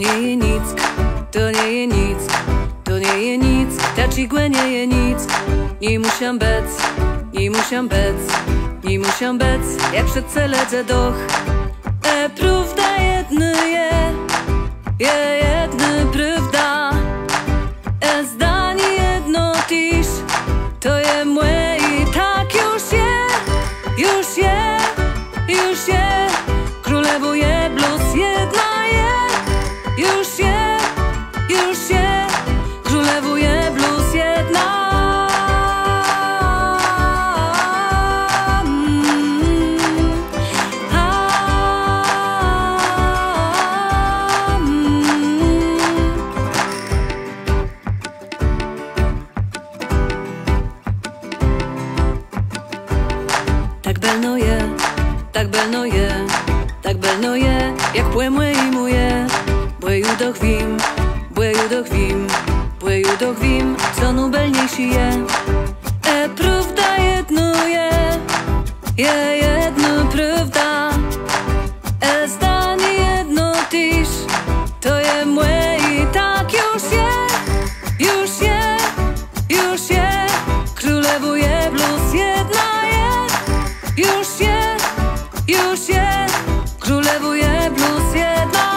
nie je nic, to nie je nic, to nie je nic, ta cigłę nie je nic. Nie muszę bec, nie muszę bec, nie muszę bec, jak przed celedze doch. Prawda jedny je jedny prawda. Zdanie jedno tyż, to je moje i tak już je, już je, już je. Królewo je blues jedna je, już je, już je. Królewo je blues jedna. Tak belno je, tak belno je, tak belno je, jak płemłe i moje. Błeju do chwim, błeju do chwim, błeju do chwim, co nubelniejszy je. Prawda jedno je jedno prawda. Zdanie jedno tyż, to je moje i tak już je, już je, już je. Królewo je blues jedna je, już je, już je. Królewo je blues jedna.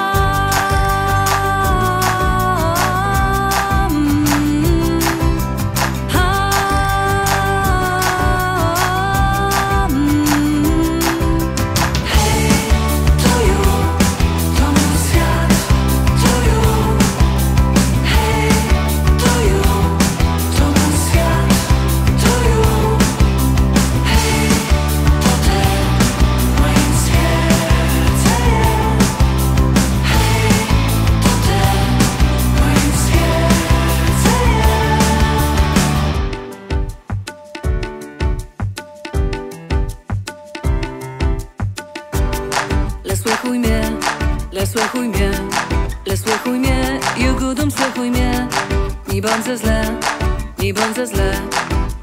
Słuchaj mnie, słuchaj mnie, słuchaj mnie, Jugodum słuchaj mnie. Nie bądź źle, nie bądź źle,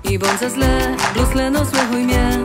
nie bądź źle, blues leno słuchaj mnie.